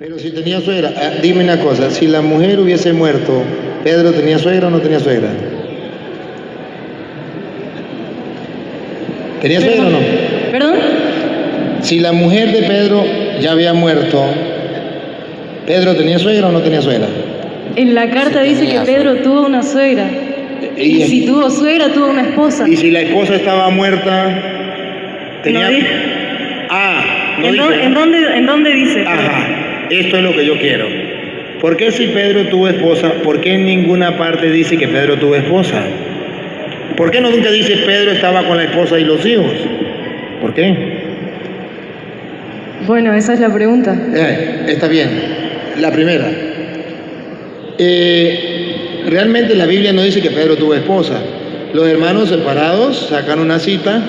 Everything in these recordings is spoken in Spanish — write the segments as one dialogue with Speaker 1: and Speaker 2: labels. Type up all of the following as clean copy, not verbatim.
Speaker 1: Pero si tenía suegra, dime una cosa, si la mujer hubiese muerto, ¿Pedro tenía suegra o no tenía suegra? ¿Tenía suegra o no?
Speaker 2: ¿Perdón?
Speaker 1: Si la mujer de Pedro ya había muerto, ¿Pedro tenía suegra o no tenía suegra?
Speaker 2: En la carta dice que Pedro tuvo una suegra. Y si tuvo suegra, tuvo una esposa.
Speaker 1: Y si la esposa estaba muerta, tenía...
Speaker 2: No dice.
Speaker 1: No dice.
Speaker 2: ¿En dónde dice?
Speaker 1: Ajá, esto es lo que yo quiero. ¿Por qué si Pedro tuvo esposa, por qué en ninguna parte dice que Pedro tuvo esposa? ¿Por qué no nunca dice Pedro estaba con la esposa y los hijos? ¿Por qué?
Speaker 2: Bueno, esa es la pregunta.
Speaker 1: Está bien. La primera. Realmente la Biblia no dice que Pedro tuvo esposa. Los hermanos separados sacan una cita.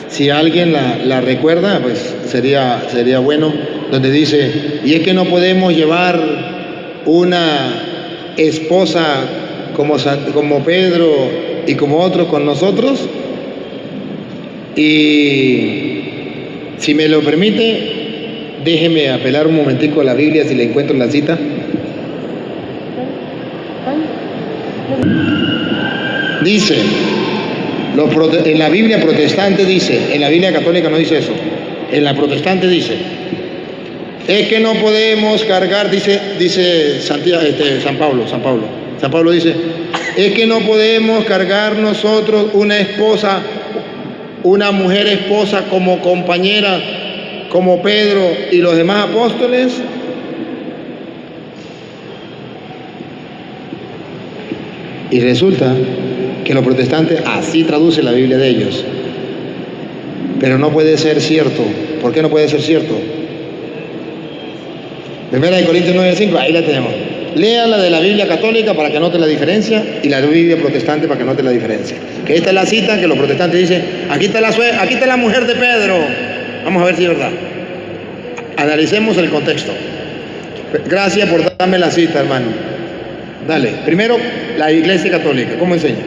Speaker 1: Si alguien la recuerda, pues sería bueno, donde dice, y es que no podemos llevar una esposa como Pedro y como otros con nosotros. Y si me lo permite, déjeme apelar un momentico a la Biblia si le encuentro la cita. Dice, en la Biblia protestante dice, en la Biblia católica no dice eso, en la protestante dice, es que no podemos cargar, dice San Pablo dice, es que no podemos cargar nosotros una mujer esposa como compañera, como Pedro y los demás apóstoles. Y resulta que los protestantes así traducen la Biblia de ellos. Pero no puede ser cierto. ¿Por qué no puede ser cierto? Primera de Corintios 9:5, ahí la tenemos. Lea la de la Biblia católica para que note la diferencia y la de la Biblia protestante para que note la diferencia. Que esta es la cita que los protestantes dicen, aquí está la mujer de Pedro. Vamos a ver si es verdad. Analicemos el contexto. Gracias por darme la cita, hermano. Dale, primero la Iglesia Católica, ¿cómo enseña?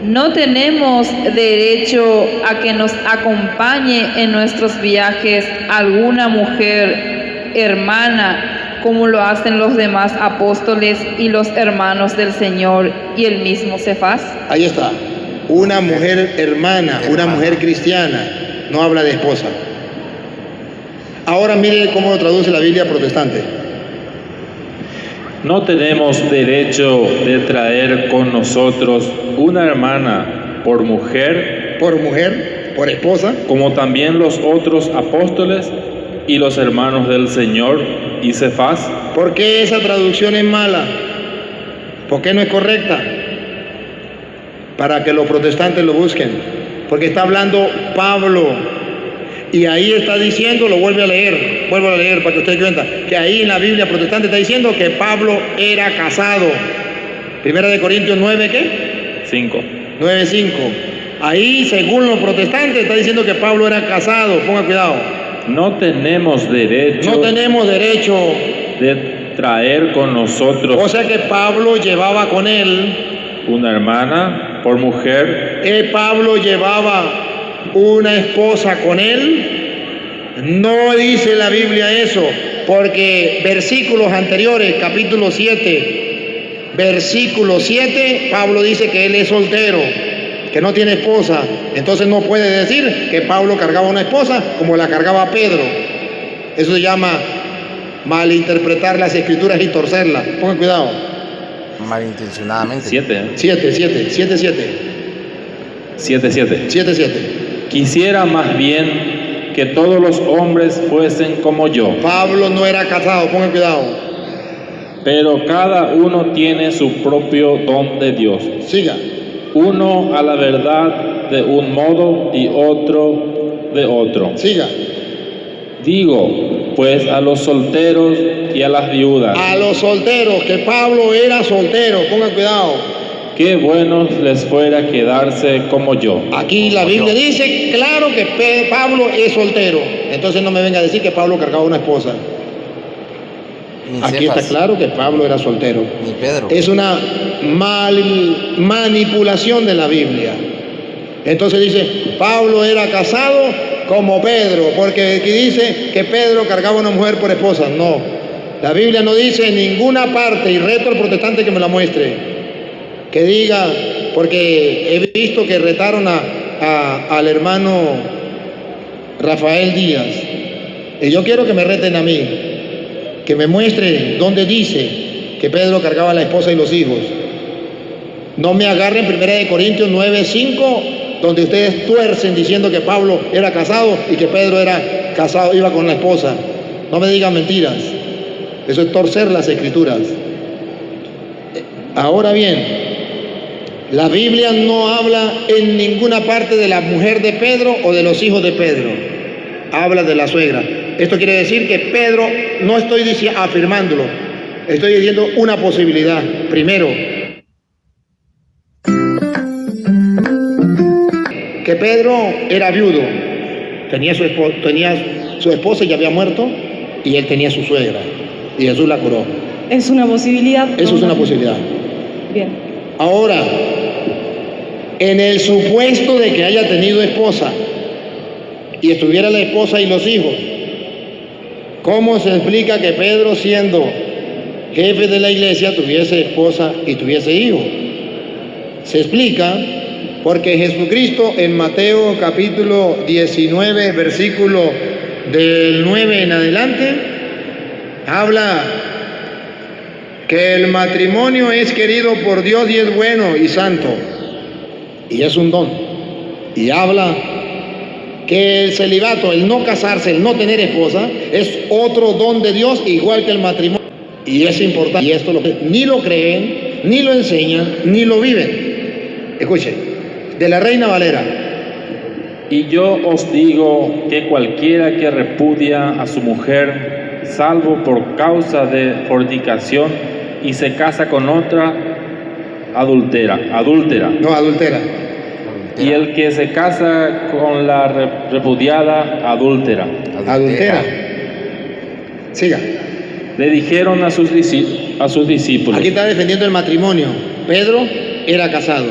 Speaker 3: No tenemos derecho a que nos acompañe en nuestros viajes alguna mujer hermana, como lo hacen los demás apóstoles y los hermanos del Señor y el mismo Cefas.
Speaker 1: Ahí está, una mujer hermana, una mujer cristiana, no habla de esposa. Ahora mire cómo lo traduce la Biblia protestante.
Speaker 4: No tenemos derecho de traer con nosotros una hermana por mujer,
Speaker 1: por esposa,
Speaker 4: como también los otros apóstoles y los hermanos del Señor y Cefas.
Speaker 1: ¿Por qué esa traducción es mala? ¿Por qué no es correcta? Para que los protestantes lo busquen. Porque está hablando Pablo. Y ahí está diciendo, vuelvo a leer para que ustedes cuenta, que ahí en la Biblia protestante está diciendo que Pablo era casado. Primera de Corintios 9, ¿qué? 9:5. Ahí, según los protestantes, está diciendo que Pablo era casado. Ponga cuidado.
Speaker 4: No tenemos derecho
Speaker 1: de
Speaker 4: traer con nosotros.
Speaker 1: O sea que Pablo llevaba con él
Speaker 4: una hermana por mujer.
Speaker 1: Pablo llevaba una esposa con él. No dice la Biblia eso, porque versículos anteriores, capítulo 7, versículo 7, Pablo dice que él es soltero, que no tiene esposa. Entonces no puede decir que Pablo cargaba una esposa como la cargaba Pedro. Eso se llama malinterpretar las escrituras y torcerlas. Pongan cuidado.
Speaker 5: Malintencionadamente.
Speaker 4: 7:7. Quisiera más bien que todos los hombres fuesen como yo.
Speaker 1: Pablo no era casado, pongan cuidado.
Speaker 4: Pero cada uno tiene su propio don de Dios.
Speaker 1: Siga.
Speaker 4: Uno a la verdad de un modo y otro de otro.
Speaker 1: Siga.
Speaker 4: Digo, pues a los solteros y a las viudas.
Speaker 1: A los solteros, que Pablo era soltero, pongan cuidado.
Speaker 4: Qué bueno les fuera quedarse como yo.
Speaker 1: Aquí la Biblia dice claro que Pablo es soltero. Entonces no me venga a decir que Pablo cargaba una esposa. Aquí está claro que Pablo era soltero.
Speaker 5: Ni Pedro.
Speaker 1: Es una manipulación de la Biblia. Entonces dice, Pablo era casado como Pedro, porque aquí dice que Pedro cargaba a una mujer por esposa. No, la Biblia no dice en ninguna parte, y reto al protestante que me la muestre, que diga, porque he visto que retaron al hermano Rafael Díaz, y yo quiero que me reten a mí, que me muestre dónde dice que Pedro cargaba a la esposa y los hijos. No me agarren 1 Corintios 9:5, donde ustedes tuercen diciendo que Pablo era casado y que Pedro era casado, iba con la esposa. No me digan mentiras. Eso es torcer las escrituras. Ahora bien, la Biblia no habla en ninguna parte de la mujer de Pedro o de los hijos de Pedro. Habla de la suegra. Esto quiere decir que Pedro, no estoy afirmándolo, estoy diciendo una posibilidad. Primero, que Pedro era viudo, tenía su esposa y ya había muerto, y él tenía su suegra, y Jesús la curó.
Speaker 2: Es una posibilidad.
Speaker 1: Eso es una posibilidad.
Speaker 2: Bien.
Speaker 1: Ahora, en el supuesto de que haya tenido esposa y estuviera la esposa y los hijos, ¿cómo se explica que Pedro, siendo jefe de la iglesia, tuviese esposa y tuviese hijos? Se explica porque Jesucristo en Mateo capítulo 19, versículo del 9 en adelante, habla que el matrimonio es querido por Dios y es bueno y santo, y es un don. Y habla que el celibato, el no casarse, el no tener esposa, es otro don de Dios, igual que el matrimonio. Y es importante, y esto ni lo creen, ni lo enseñan, ni lo viven. Escuchen, de la Reina Valera.
Speaker 4: Y yo os digo que cualquiera que repudia a su mujer, salvo por causa de fornicación, y se casa con otra, adúltera.
Speaker 1: No, adultera.
Speaker 4: Y el que se casa con la repudiada, adúltera.
Speaker 1: Siga.
Speaker 4: Le dijeron a sus discípulos.
Speaker 1: Aquí está defendiendo el matrimonio. Pedro era casado.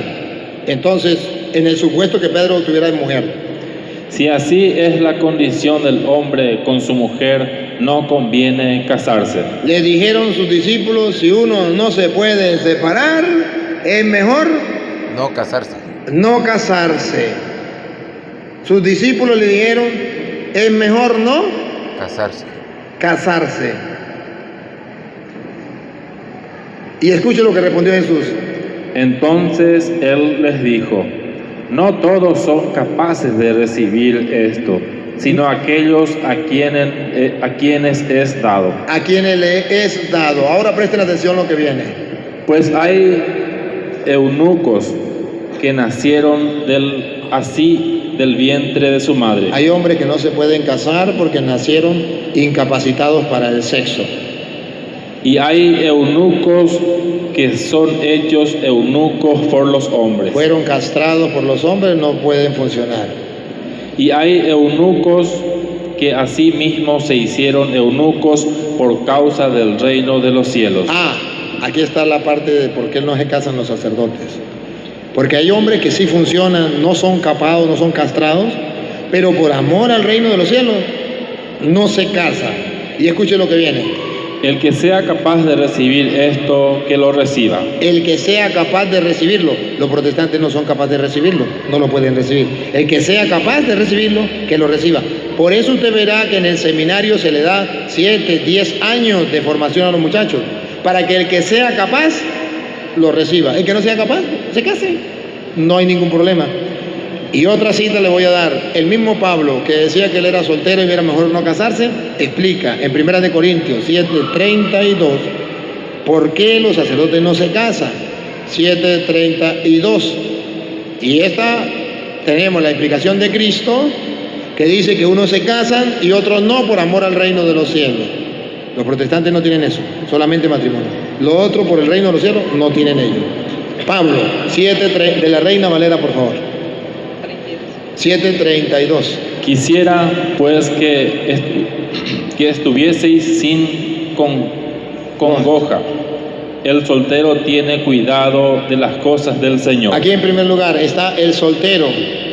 Speaker 1: Entonces, en el supuesto que Pedro tuviera mujer.
Speaker 4: Si así es la condición del hombre con su mujer, no conviene casarse.
Speaker 1: Le dijeron sus discípulos, si uno no se puede separar, es mejor
Speaker 5: no casarse.
Speaker 1: No casarse. Sus discípulos le dijeron, es mejor no casarse. Y escuche lo que respondió Jesús.
Speaker 4: Entonces él les dijo, no todos son capaces de recibir esto, sino aquellos a quienes es dado. A quienes le es dado. Ahora presten atención a lo que viene. Pues hay eunucos que nacieron del vientre de su madre.
Speaker 1: Hay hombres que no se pueden casar porque nacieron incapacitados para el sexo.
Speaker 4: Y hay eunucos que son hechos eunucos por los hombres.
Speaker 1: Fueron castrados por los hombres, no pueden funcionar.
Speaker 4: Y hay eunucos que asimismo se hicieron eunucos por causa del reino de los cielos.
Speaker 1: Aquí está la parte de por qué no se casan los sacerdotes. Porque hay hombres que sí funcionan, no son capados, no son castrados, pero por amor al reino de los cielos no se casan. Y escuche lo que viene.
Speaker 4: El que sea capaz de recibir esto, que lo reciba.
Speaker 1: El que sea capaz de recibirlo. Los protestantes no son capaces de recibirlo, no lo pueden recibir. El que sea capaz de recibirlo, que lo reciba. Por eso usted verá que en el seminario se le da 7, 10 años de formación a los muchachos, para que el que sea capaz lo reciba. El que no sea capaz, se case. No hay ningún problema. Y otra cita le voy a dar. El mismo Pablo, que decía que él era soltero y era mejor no casarse, explica en 1 Corintios 7:32 por qué los sacerdotes no se casan. 7:32. Y esta tenemos la explicación de Cristo, que dice que unos se casan y otros no por amor al reino de los cielos. Los protestantes no tienen eso, solamente matrimonio. Lo otro por el reino de los cielos no tienen ellos. Pablo, 7:3 de la Reina Valera, por favor. 7:32.
Speaker 4: Quisiera pues que estuvieseis sin congoja. El soltero tiene cuidado de las cosas del Señor.
Speaker 1: Aquí en primer lugar está el soltero,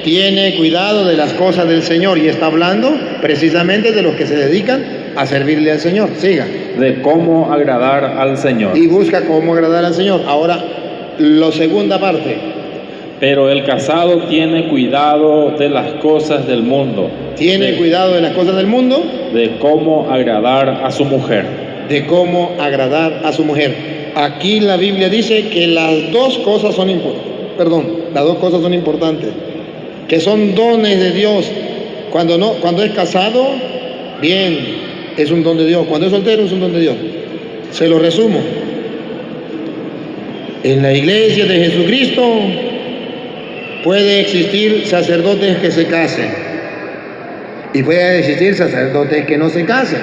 Speaker 1: tiene cuidado de las cosas del Señor, y está hablando precisamente de los que se dedican a servirle al Señor. Siga.
Speaker 4: De cómo agradar al Señor.
Speaker 1: Y busca cómo agradar al Señor. Ahora, la segunda parte.
Speaker 4: Pero el casado tiene cuidado de las cosas del mundo.
Speaker 1: Tiene cuidado de las cosas del mundo.
Speaker 4: De cómo agradar a su mujer.
Speaker 1: De cómo agradar a su mujer. Aquí la Biblia dice que las dos cosas son importantes. Que son dones de Dios. Cuando es casado, bien, es un don de Dios. Cuando es soltero, es un don de Dios. Se lo resumo. En la iglesia de Jesucristo puede existir sacerdotes que se casen y puede existir sacerdotes que no se casen.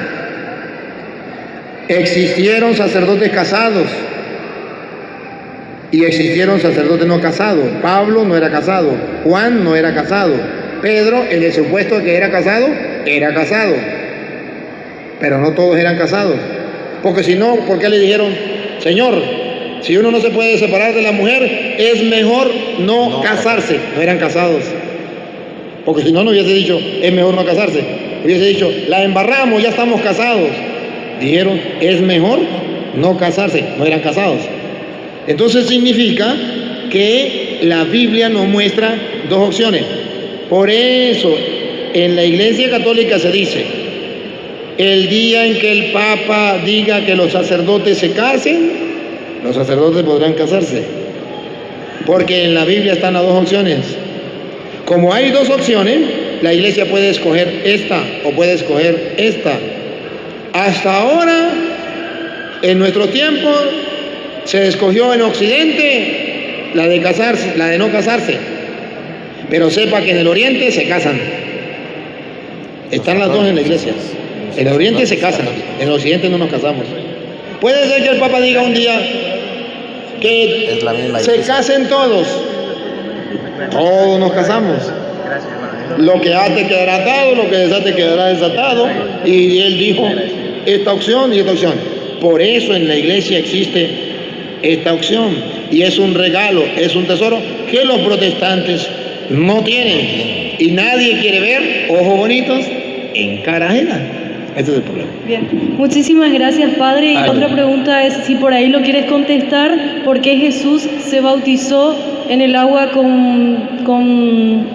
Speaker 1: Existieron sacerdotes casados y existieron sacerdotes no casados. Pablo no era casado, Juan no era casado, Pedro, en el supuesto de que era casado, pero no todos eran casados. Porque si no, ¿por qué le dijeron, Señor, si uno no se puede separar de la mujer, es mejor no casarse? No eran casados. Porque si no, no hubiese dicho, es mejor no casarse. Hubiese dicho, la embarramos, ya estamos casados. Dijeron, es mejor no casarse. No eran casados. Entonces significa que la Biblia nos muestra dos opciones. Por eso, en la Iglesia Católica se dice, el día en que el Papa diga que los sacerdotes se casen, los sacerdotes podrán casarse, porque en la Biblia están las dos opciones. Como hay dos opciones, la iglesia puede escoger esta o puede escoger esta. Hasta ahora, en nuestro tiempo, se escogió en Occidente la de casarse, la de no casarse. Pero sepa que en el Oriente se casan. Están las dos en la iglesia. En el Oriente se casan, en el Occidente no nos casamos. Puede ser que el Papa diga un día que se casen todos nos casamos. Lo que ate quedará atado, lo que desate quedará desatado. Y él dijo esta opción y esta opción. Por eso en la iglesia existe esta opción, y es un regalo, es un tesoro que los protestantes no tienen, y nadie quiere ver ojos bonitos en cara ajena. Ese es el problema.
Speaker 2: Bien, muchísimas gracias, Padre. Y otra pregunta es, si por ahí lo quieres contestar, ¿por qué Jesús se bautizó en el agua con